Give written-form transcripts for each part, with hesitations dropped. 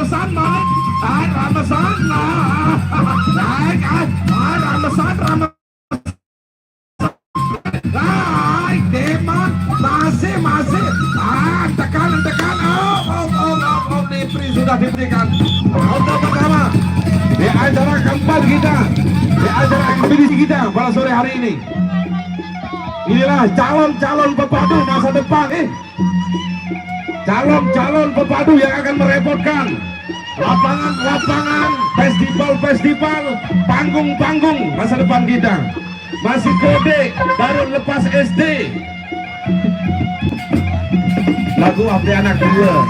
Ramasan man, Ramasan nah, Ramasan Deman masih tekan Nipri sudah diberikan untuk pertama di acara keempat kita, di acara ekspedisi kita pada sore hari ini. Inilah calon-calon pepadu masa depan, calon-calon pepadu yang akan merepotkan lapangan-lapangan, festival-festival, panggung-panggung masa depan kita. Masih kode, baru lepas SD. Lagu Abdi Anak Dua.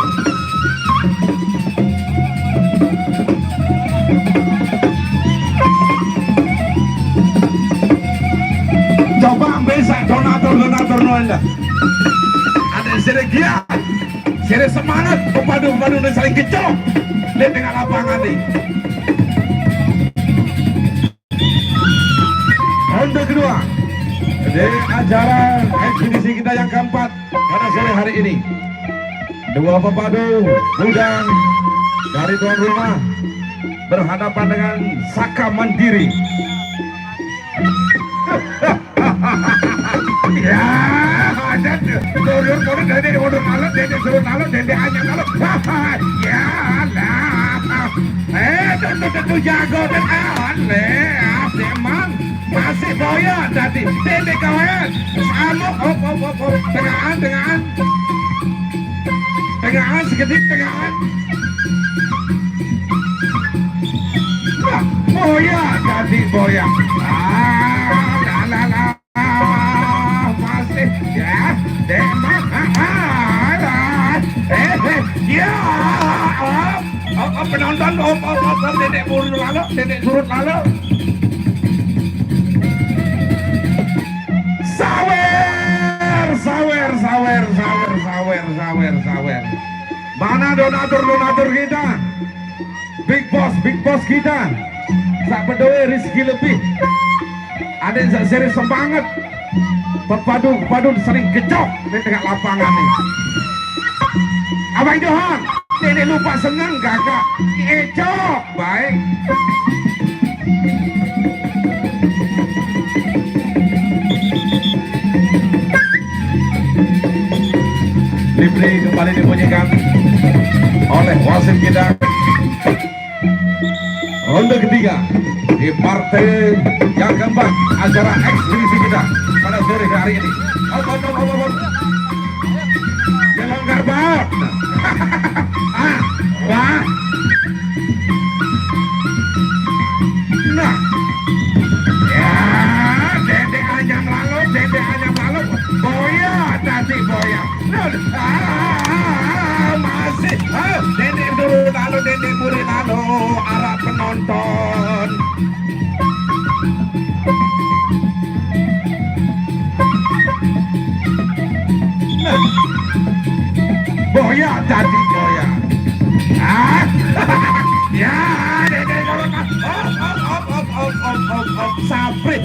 Coba besok donatur Anda. Ada seregia, sere semangat, pepadu-pepadu dan saling kecok di tengah lapangan ini. Ronde kedua di acara ekspedisi kita yang keempat pada sore hari ini. Dua pepadu udang dari tuan rumah berhadapan dengan Saka Mandiri. Ya, ada turun dari udah malam, dari turun malam, dari hanya malam. Ya, lah. Tentu jago dan memang masih boya tadi. Dede kawan, amuk, tengahan sekedip tengahan. Boya tadi boya. Masih ya, demam. Ya, penonton dedek buru lalu, dedek surut lalu. Sawer. Mana donatur kita? Big boss kita. Sak bedoe rezeki lebih. Ada yang serius semangat. Pepadu sering gecok di tengah lapangan ini. Abang Johan, ini lupa senang kakak. Ecok, baik. Diberi kembali dibunyikan oleh wasit kita. Ronde ketiga di partai yang keempat acara ekspedisi kita pada sore hari ini. Gelonggar banget. Wah. Nah. Ya, dedek anyam lalu. Boya tadi boya. Masih. Dedek dulu lalu, dedek muri lalu. Arah penonton. Boya tadi boya. Ya, dedek Saprit.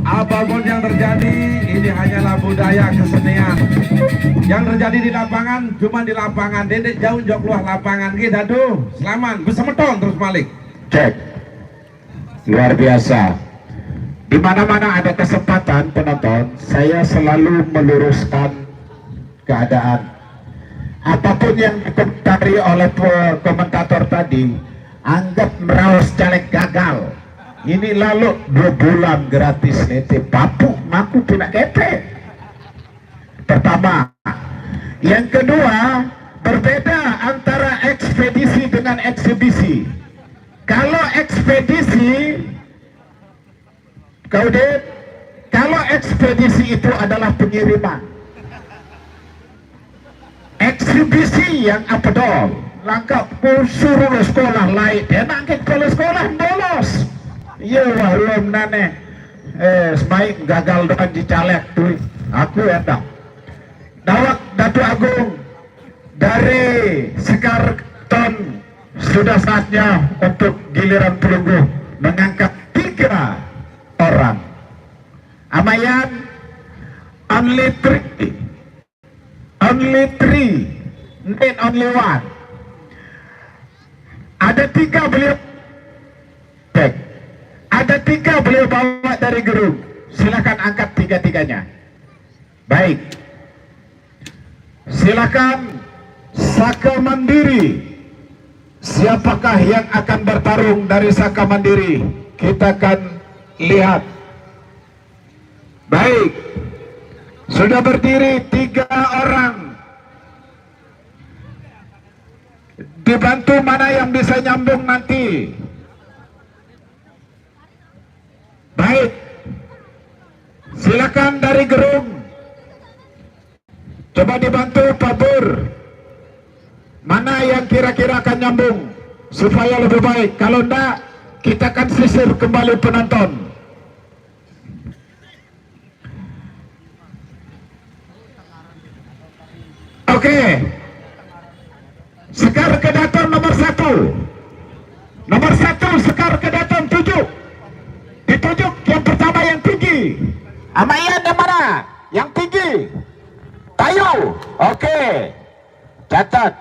Apapun yang terjadi, ini hanyalah budaya kesenian. Yang terjadi di lapangan, cuma di lapangan. Dedek jauh keluar lapangan kita tuh. Selamat, besemeton terus balik. Cek. Luar biasa. Di mana-mana ada kesempatan penonton, saya selalu meluruskan keadaan. Apapun yang dikomentari oleh komentator tadi, anggap meraus caleg gagal. Ini lalu 2 bulan gratis nete papu maku tidak kepe. Pertama. Yang kedua, berbeda antara ekspedisi dengan eksibisi. Kalau ekspedisi, kalau ekspedisi itu adalah pengiriman. Eksibisi yang apedol, langkah suruh sekolah lain, dia nangkep kalau sekolah bolos. Iya belum nane, semaik gagal dengan dicalek tuh, aku enak. Dawak Datu Agung dari Sekarton sudah saatnya untuk giliran pelunggu mengangkat 3 orang. Amayan only 3, not only 1. Ada 3 beliau cek. Ada 3 beliau bawa dari gerung. Silakan angkat 3-3-nya. Baik. Silakan Saka Mandiri. Siapakah yang akan bertarung dari Saka Mandiri? Kita akan lihat. Baik. Sudah berdiri 3 orang. Dibantu mana yang bisa nyambung nanti. Baik. Silakan dari gerung. Coba dibantu Pak Pur. Mana yang kira-kira akan nyambung supaya lebih baik. Kalau enggak, kita akan sisir kembali penonton. Oke. Sekar Kedaton nomor 1. Nomor 1 Sekar Kedaton 7. Ditunjuk yang pertama yang tinggi. Amayan yang mana? Yang tinggi. Tayu. Oke. Catat.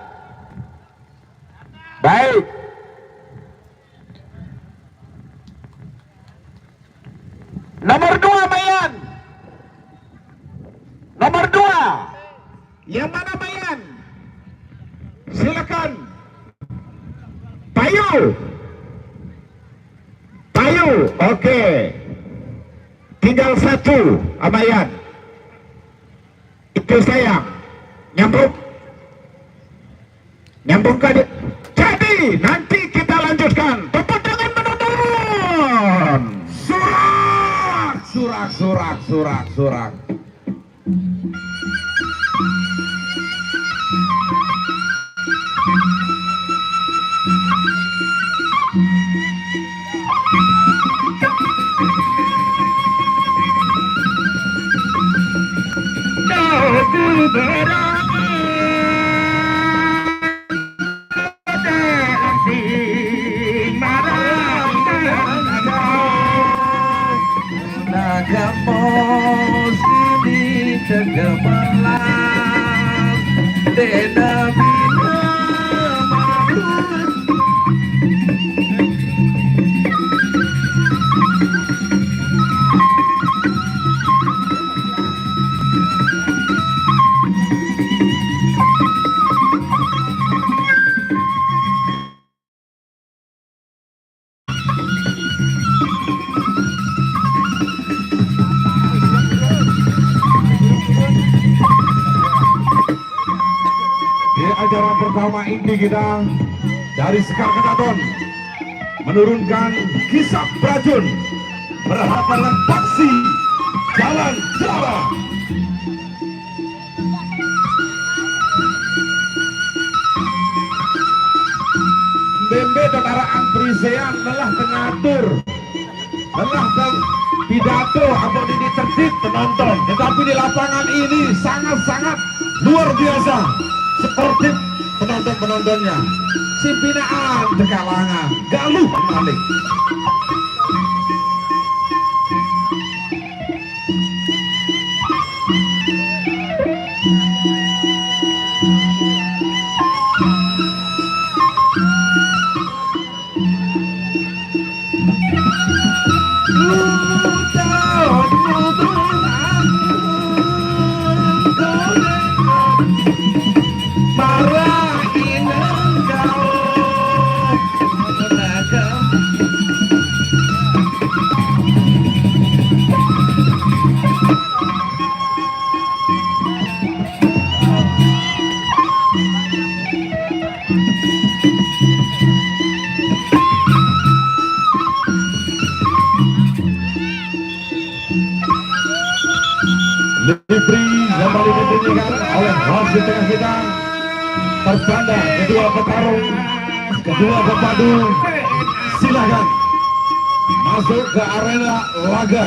Baik. Nomor 2 Mayan. Nomor 2. Yang mana Mayan? Silakan. Tayu. Tayu. Oke. Tinggal 1 Amayan. Itu sayang. Nyambung. Nyambung ke jadi nanti kita lanjutkan. Tepuk tangan penonton. Surak, surak, surak, surak, surak. Acara pertama ini kita dari Sekar Kedaton menurunkan Kisah Prajun berhadapan Paksi Jalan Jala. Bembe tentara Antrisean lelah tengatur, lelah pidato atau ini tertib penonton, tetapi di lapangan ini sangat-sangat luar biasa. Seperti penonton-penontonnya simpinaan tekalangan galuh malik. Libri kembali dibunyikan oleh wasit tengah kita. Pertanda kedua petarung, kedua pepadu, silakan masuk ke arena laga.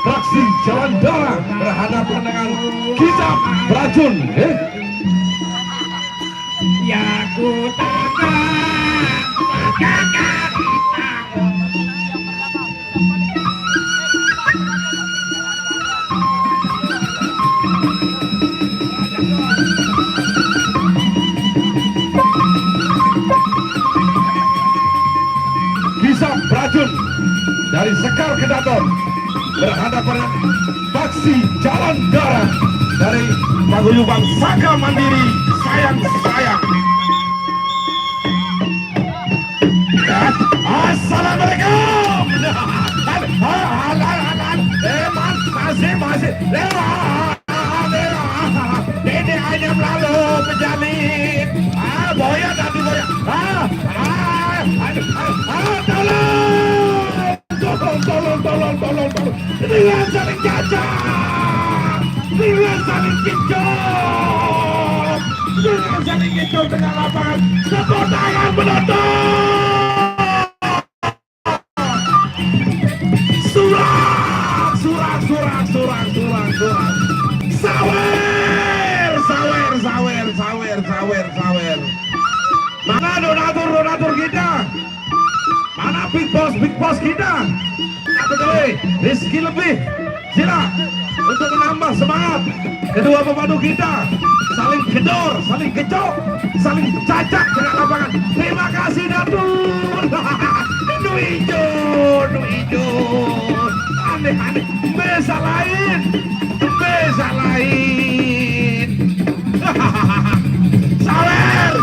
Paksi Jalan Jala berhadapan dengan Kisah Prajun. Ya ku dari Sekar Kedaton berhadapan dengan Baksi Jalan Darat dari paguyuban Saka Mandiri sayang-sayang. Assalamualaikum. Masih. Ini hanya lalu menjamin. Boya tadi boya. Tolong. Dengan saling cacat. Dengan saling kicau. Dengan saling kicau tengah lapangan. Tepuk tangan penonton. Sawer. Mana donatur kita? Mana big boss kita? Satu kali, Rizky lebih. Sila untuk menambah semangat. Kedua pemadu kita saling gedor, saling kecok, saling cacat dengan lapangan. Terima kasih Datur. Nu hijau. Aneh. Besa lain. Sawer.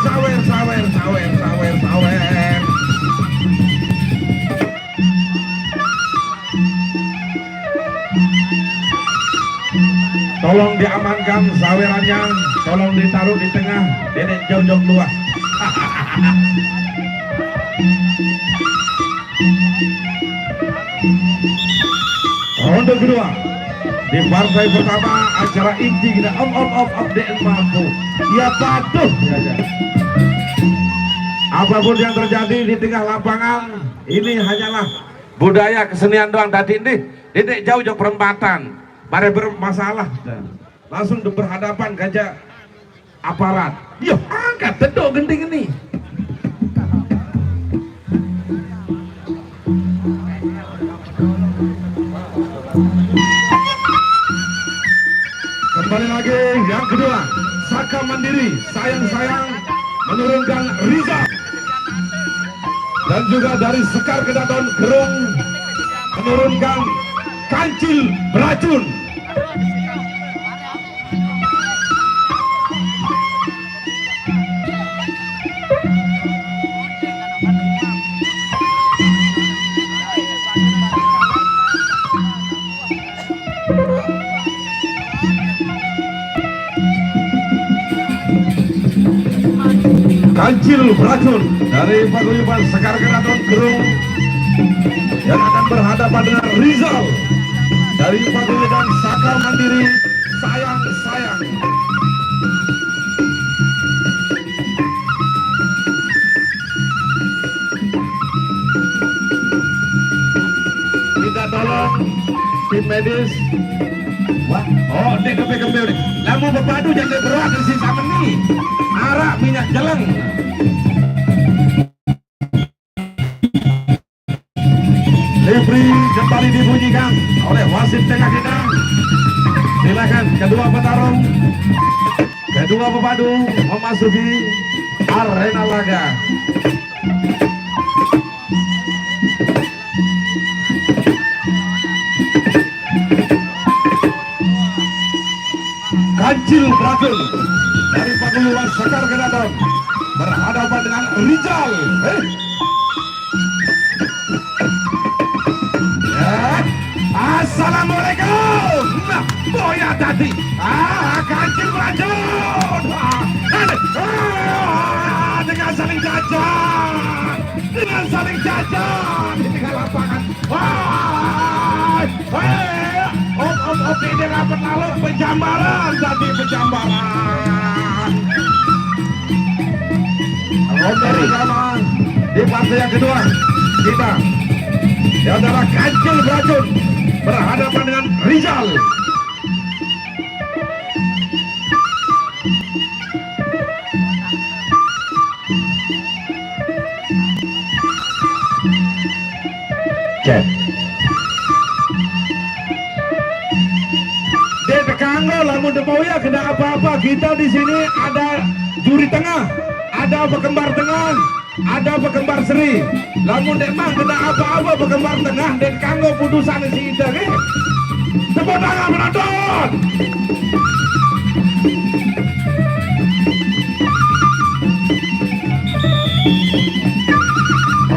Tolong diamankan sawerannya, tolong ditaruh di tengah, dedek jauh luas. Ronde kedua di partai pertama acara inti kita of the mampu. Ya patuh saja. Apapun yang terjadi di tengah lapangan, ini hanyalah budaya kesenian doang. Tadi ini dedek jauh perempatan, mari bermasalah, langsung berhadapan gajah aparat. Yo, angkat tedok genting ini. Kembali lagi yang kedua, Saka Mandiri sayang-sayang menurunkan Riza, dan juga dari Sekar Kedaton Gerung menurunkan Kancil Beracun. Kancil Beracun dari paguyuban Sekar Kedaton Gerung yang akan berhadapan dengan Rizal dari paguyuban Saka Mandiri sayang-sayang. Minta tolong tim medis. Wah, oh ini kembe-kembe nih. Lamu berpadu jangan berat dari sisa meni. Arak minyak jeleng. Libri kembali dibunyikan oleh wasit tengah kita. Silakan kedua petarung, kedua pepadu memasuki arena laga. Kancil Beracun dari paguyuban Sekar Kedaton berhadapan dengan Rizal. Assalamualaikum. Nah, boya tadi. Kancil Beracun. Dengan saling cacat. Di tengah lapangan. Oke, ini rapat lalu penjambaran tadi penjambaran. Ronde pertama di partai yang kedua kita adalah Kancil Beracun berhadapan dengan Rizal. Cek. Kanggo lamun depoya kena apa-apa, kita di sini ada juri tengah, ada pekembar tengah, ada Pekembar Seri. Lamun demang kena apa-apa Pekembar Tengah dan kanggo putusan si Ida ke. Tepuk tangan penonton.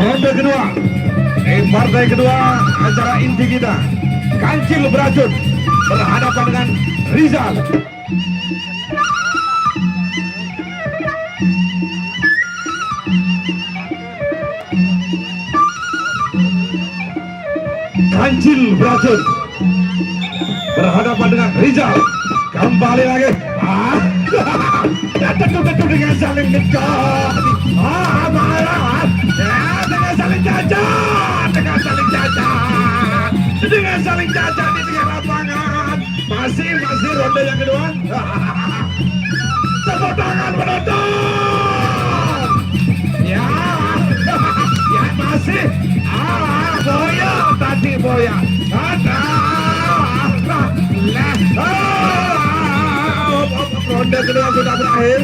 Ronde kedua, partai kedua acara inti kita, Kancil Beracun berhadapan dengan Rizal. Kancil Beracun berhadapan dengan Rizal. Kembali lagi. Tentu dengan saling ngecot. Marah. Dengan saling cacat. Dengan saling cacat di tengah lapangan. Masih ronde yang kedua. Tepuk tangan penonton. Ya masih. Boya tadi boya. Ronde kedua sudah berakhir.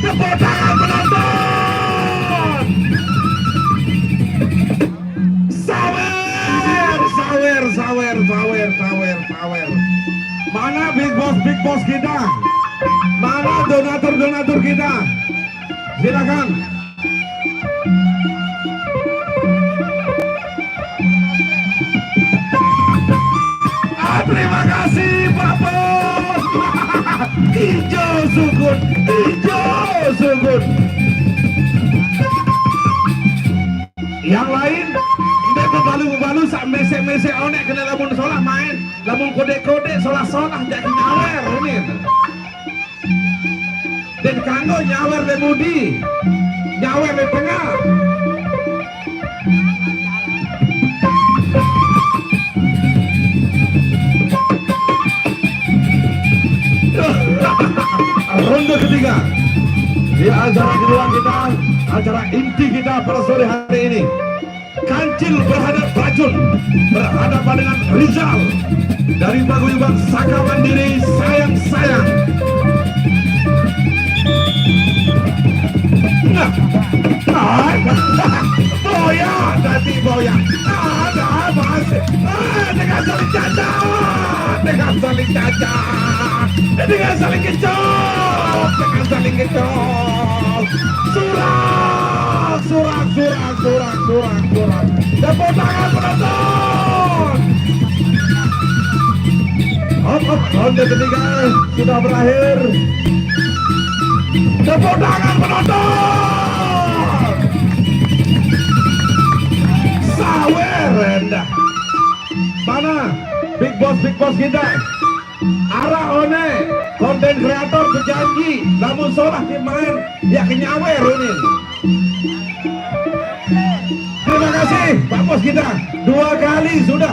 Tepuk tangan penonton. Sawer. Mana big boss kita? Mana donatur kita? Silakan. Terima kasih Pak Bos. Hijau sugun. Yang lain bebalu sak mese onek kena lamun solah main, lamun kode solah jadi nyawer ini. Dan kanggo nyawer le mudi, nyawer le tengah. Ronde ketiga di acara kedua kita, acara inti kita pada sore hari ini. Kancil Beracun berhadapan dengan Rizal dari paguyuban Saka Mandiri sayang. Boya tadi boya. Ada masih. Dengan saling cacat. Dengan saling kecok. Surang. Tepuk tangan penonton. Ronde ketiga sudah berakhir. Tepuk tangan penonton. Sawer rendah. Mana big boss kita? Arah one konten kreator berjanji namun solah main ya kenyawer ini. Terima kasih Pak Bos kita 2 kali sudah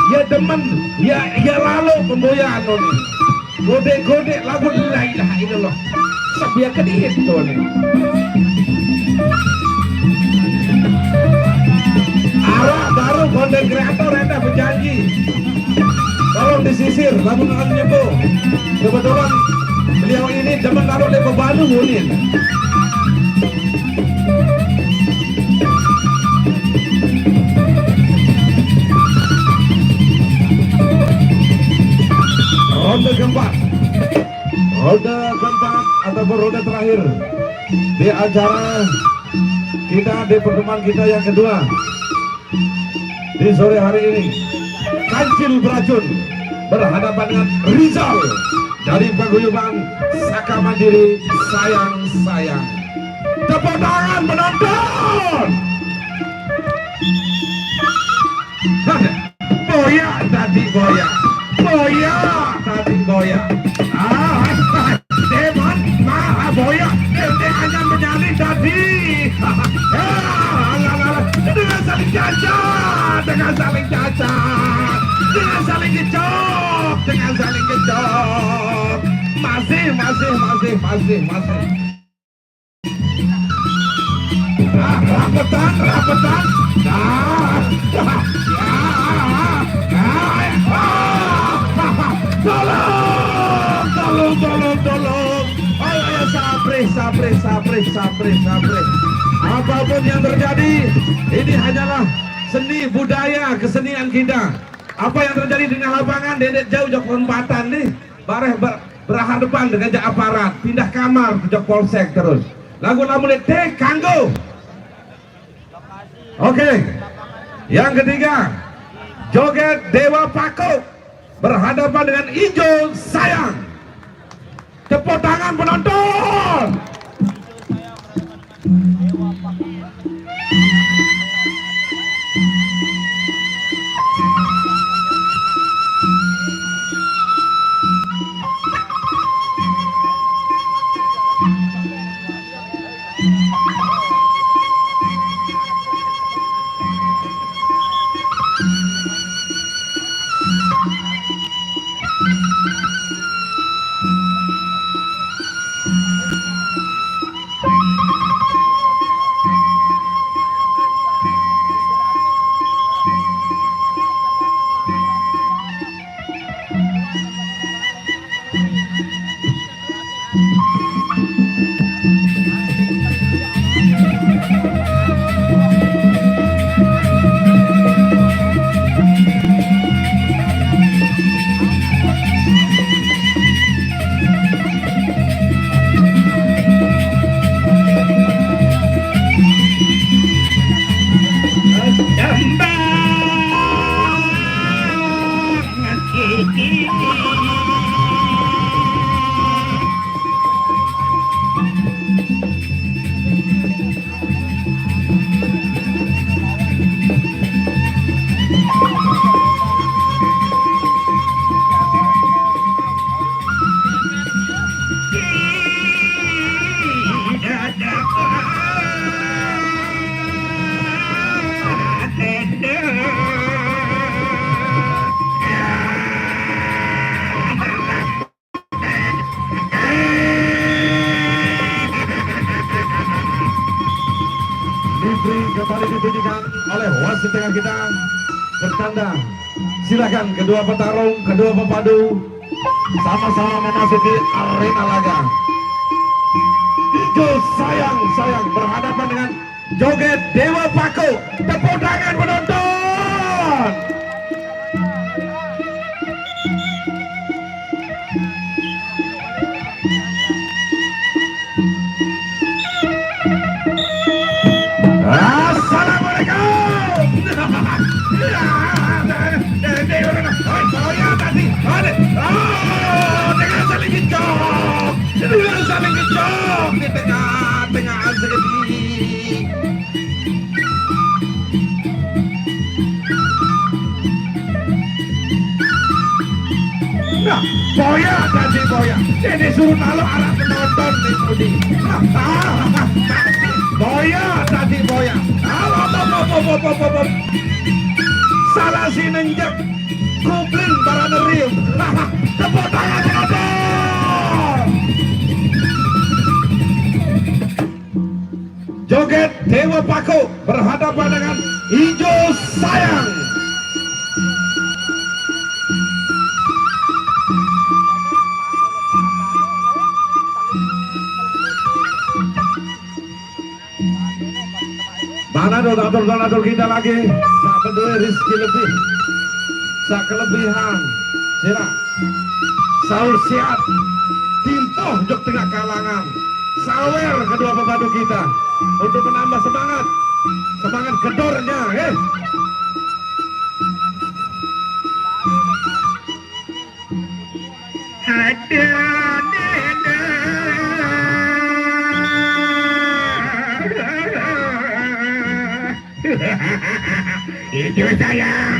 ya demen ya lalu pemboyaan ini gode lagu la ilaha illallah sabia kedih itu nih. Arah baru konten kreator anda berjanji tolong disisir lagu nyepo. Kebetulan beliau ini demen taruh di bebalu munin. Ronde keempat ataupun ronde terakhir di acara kita, di pertemuan kita yang kedua di sore hari ini. Kancil Beracun berhadapan dengan Rizal dari paguyuban Saka Mandiri sayang. Tepuk tangan penonton. Boya tadi boya. Demon maha boya. Dia hanya menyalin tadi. Dengan saling cacat. Dengan saling kecok. Masih. Rapetan. Tolong. Ayo, sapre. Apapun yang terjadi, ini hanyalah seni budaya kesenian kita. Apa yang terjadi dengan lapangan Dedek jauh jok perempatan nih, berhadapan dengan jak aparat, pindah kamar ke jok polsek terus. Lagu-lagu letek kanggo. Oke. Yang ketiga, joget Dewa Paku berhadapan dengan Ijo Sayang. Tepuk tangan penonton. Kembali dibunyikan oleh wasit tengah kita bertanda. Silakan kedua petarung, kedua pepadu sama-sama memasuki arena laga. Ijo Sayang berhadapan dengan joget Dewa Paku. Tepuk tangan penonton. Di tengah segini. Nah, boya tadi boya. Jadi suruh nalar arah penonton di sini. Boya tadi boya. Salah si nenjak kuplin baranerium. Tepuk tangan penonton. Joget Dewa Paku berhadapan dengan Ijo Sayang. Mana donatur kita lagi? Sak kedua Rizky lebih, sak kelebihan. Sila Saul siap, timpoh jok tengah kalangan. Sawer kedua pepadu kita untuk menambah semangat gedornya. Itu sayang.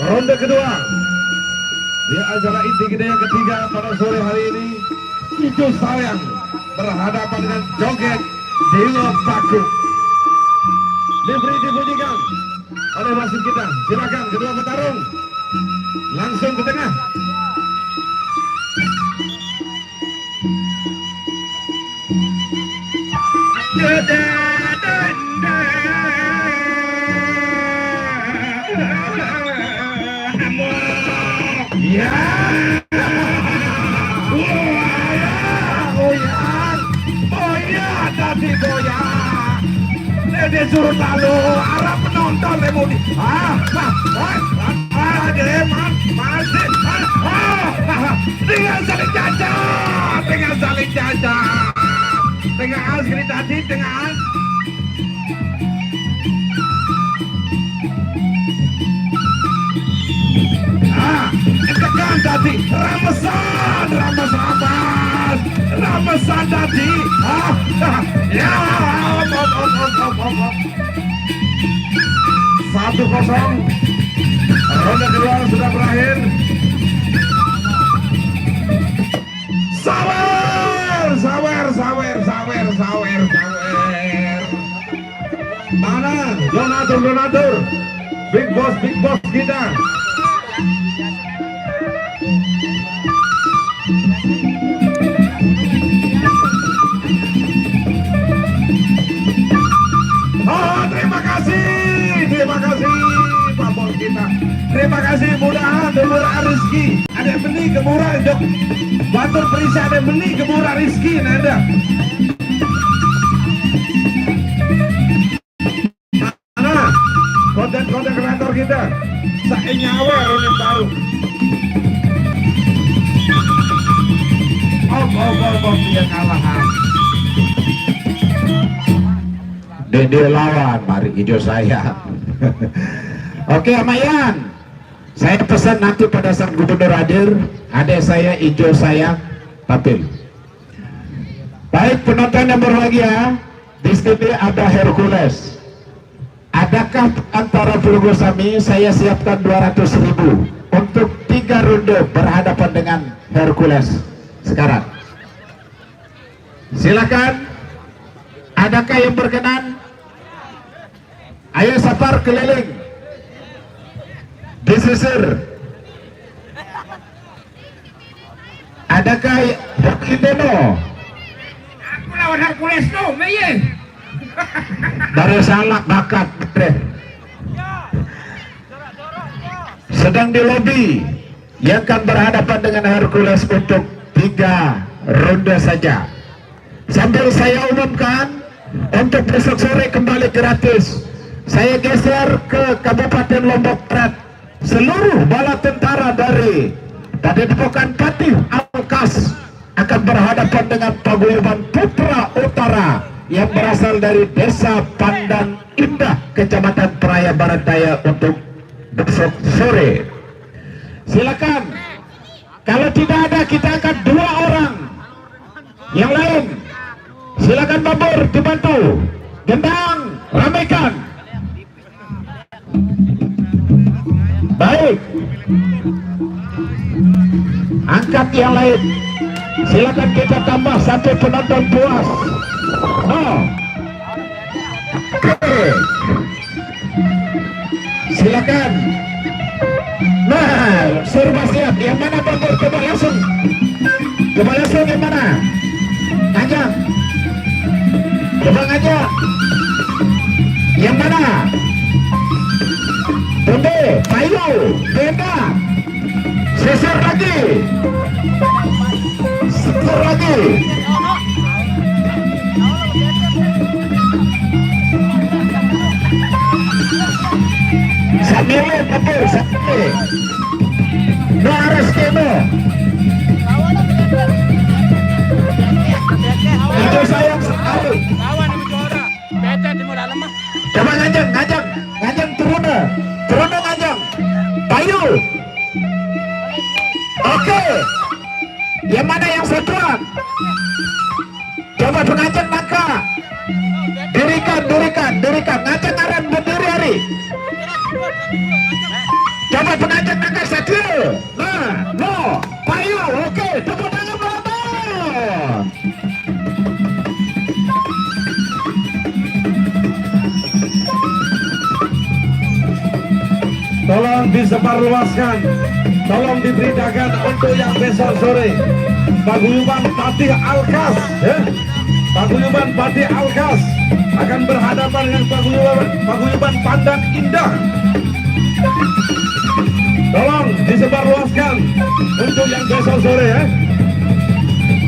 Ronde kedua di acara inti kita yang ketiga pada sore hari ini. Ijo Sayang berhadapan dengan joget Dewa Paku. Diberi dibunyikan oleh wasit kita. Silakan kedua petarung langsung ke tengah. Ya. Dede Surut lalu arah penonton Lemudi. Deman masih. Dengan saling cacat, dengan saling cacat. Dengan asli tadi, dengan tekan tadi Ramesan tadi ya 1-0 ronde kedua sudah berakhir. Sawer mana donatur big boss kita. Terima kasih Pak Bos kita. Terima kasih, mudah-mudahan murah rezeki. Ada yang beli kemurah dok. Batur perisa ada yang beli kemurah rezeki nada. Mana konten kreator kita? Saya nyawa yang tahu. Dia kalahan. Dede lawan, mari hijau saya. Oke, Amayan. Saya pesan nanti pada saat gubernur hadir, adik saya hijau saya tampil. Baik penonton yang berbahagia, di sini ada Hercules. Adakah antara pelunggu kami saya siapkan 200.000 untuk 3 ronde berhadapan dengan Hercules sekarang. Silakan. Adakah yang berkenan? Ayo sapar keliling, disisir. Adakah Hideno? Aku lawan Hercules no, meye. Dari salah bakat, sedang di lobi yang akan berhadapan dengan Hercules untuk 3 ronde saja. Sambil saya umumkan untuk besok sore kembali gratis. Saya geser ke Kabupaten Lombok Barat. Seluruh bala tentara dari Padepokan Patih Alkas akan berhadapan dengan paguyuban Putra Utara yang berasal dari Desa Pandan Indah, Kecamatan Praia Barat Daya untuk besok sore. Silakan. Kalau tidak ada, kita angkat 2 orang. Yang lain, silakan babur dibantu. Gendang, ramaikan. Baik. Angkat yang lain. Silakan kita tambah 1 penonton puas. Oh. Oke. Silakan. Nah, serba siap. Yang mana babur? Coba langsung. Coba langsung yang mana? Ngajak. Coba ngajak. Yang mana? Tunggu, payu, beda. Sesar lagi. Sesar lagi. Sambil kabur, sambil. No harus kemo. Itu sayang sekali. Coba ngajak turun ngajak. Payu. Oke. Yang mana yang satuan? Coba pengajak nangka. Dirikan. Ngajak aran berdiri hari. Coba pengajak nangka satu. Nah, no. Payu. Oke. Tepuk tangan penonton. Tolong disebarluaskan, tolong diberitakan untuk yang besok sore paguyuban Patih Alkas, ya? Paguyuban Patih Alkas akan berhadapan dengan paguyuban Pandan Indah. Tolong disebarluaskan untuk yang besok sore, ya.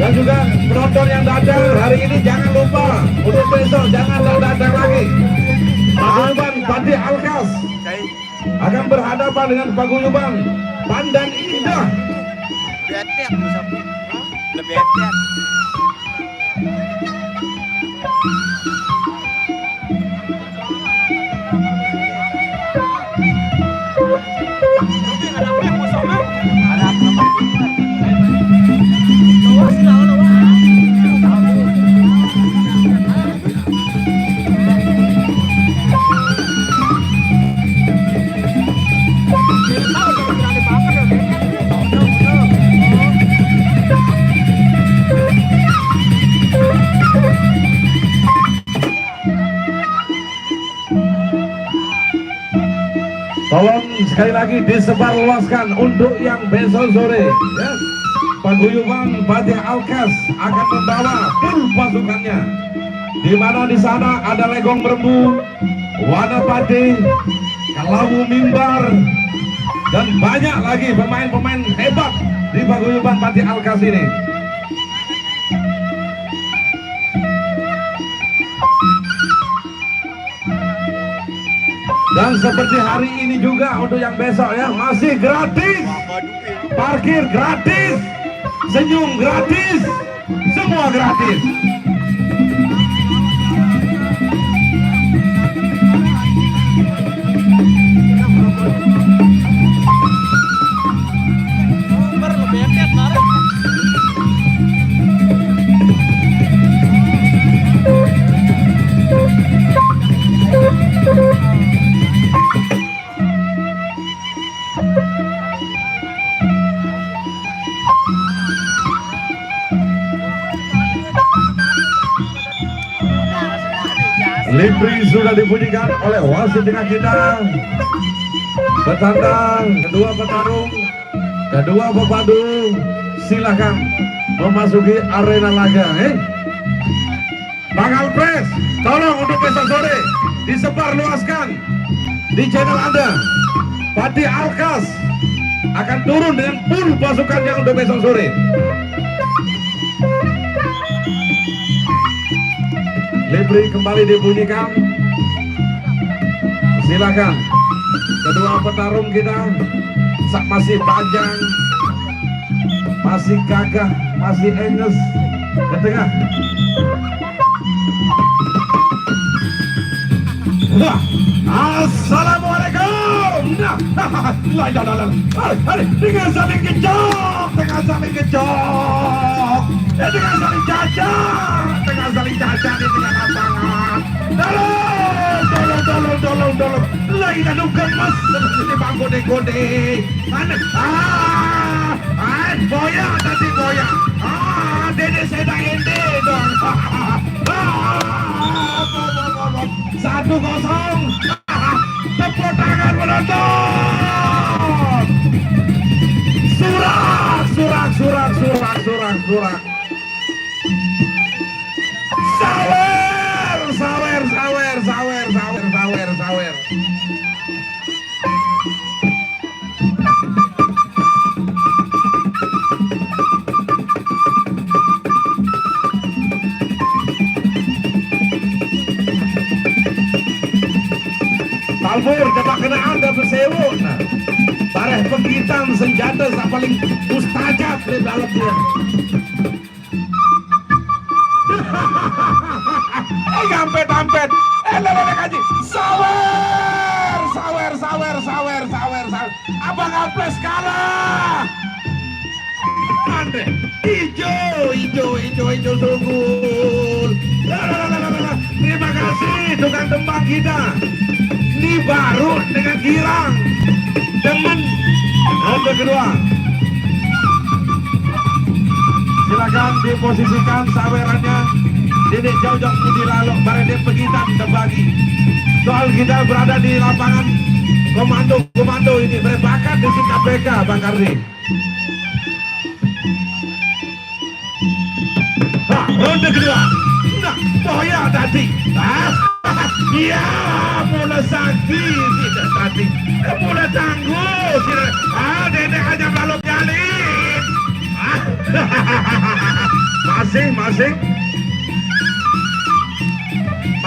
Dan juga penonton yang datang hari ini jangan lupa untuk besok jangan datang lagi. akan berhadapan dengan paguyuban Pandan Indah. Betek lebih betek. Tolong sekali lagi disebarluaskan untuk yang besok sore ya. Paguyuban Pati Alkas akan membawa full pasukannya, di mana di sana ada Legong Berembu, Wanapati, Kalawu Mimbar, dan banyak lagi pemain-pemain hebat di Paguyuban Pati Alkas ini. Dan seperti hari ini juga untuk yang besok ya, masih gratis, parkir gratis, senyum gratis, semua gratis. Libri sudah dibunyikan oleh wasit tengah kita. Petandang, kedua petarung, kedua pepadu, silakan memasuki arena laga. Bang Alpres, tolong untuk besok sore disebar luaskan di channel Anda. Pati Alkas akan turun dengan full pasukannya untuk besok sore. Libri kembali dibunyikan. Silakan kedua petarung kita masih panjang, masih gagah, masih enges ke tengah. Wah, assalamualaikum. Dengan saling gejok, dengan saling gejok, dengan saling cacar, dengan saling cacar di tengah lapangan. Tolong. Lain anu gemes seperti bangku gode. Boya tadi boya. Dede sedang ende dong. 1-0. Tepuk tangan penonton. Surak. Sawer. Talbur, coba kena anda bersewu. Bareh penggitan senjata yang paling mustajab di dalamnya. Gampet. Lele kaji. Sawer. Abang Alpres kalah. Andre, hijau tunggul. Terima kasih tukang tembang kita. Ini baru dengan girang. Demen. Ronde kedua. Silakan diposisikan sawerannya. Didik jauh-jauh putih lalu bareng dia pegitan terbagi. Soal kita berada di lapangan komando ini berbakat di KPK Bang Kardi. Ronde kedua. Nah, boya tadi. Ya, mulai sakti tidak tadi. Mulai tangguh. Nenek aja balok jalin.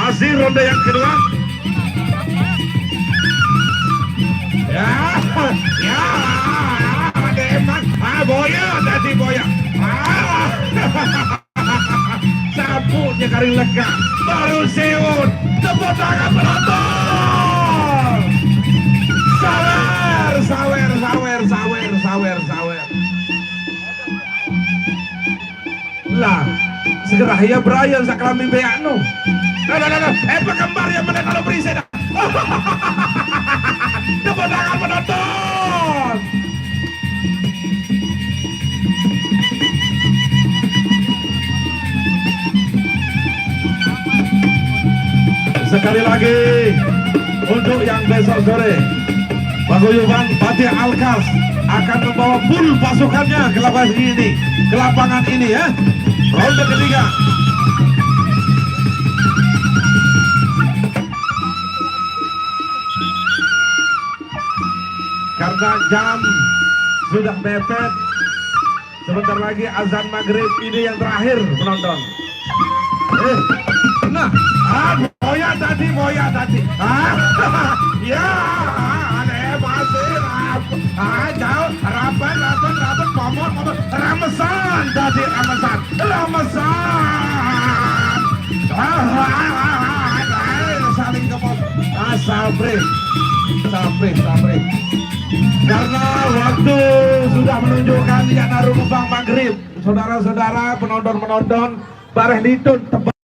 Masih ronde yang kedua. Ya, ya, ada emang. Boya, tadi boya. Sabutnya kari lega, baru sewon. Tepuk tangan penonton. Sawer, sawer, sawer, sawer, sawer, sawer. Lah, segera ya Brian saklami beano. Nah, pekembar yang mana kalau berisik dah. Tepuk tangan penonton. Sekali lagi untuk yang besok sore paguyuban Fatih Alkas akan membawa full pasukannya ke lapangan ini ya. Ronde ketiga. Karena jam sudah mepet, sebentar lagi azan maghrib ini yang terakhir penonton. Nah, boya tadi, ya, aneh masih jauh, rapat, pomor, ramesan tadi, ramesan, saling kepot, sabri, karena waktu sudah menunjukkan yang naruh kembang maghrib, saudara-saudara penonton, bareh ditun tebak.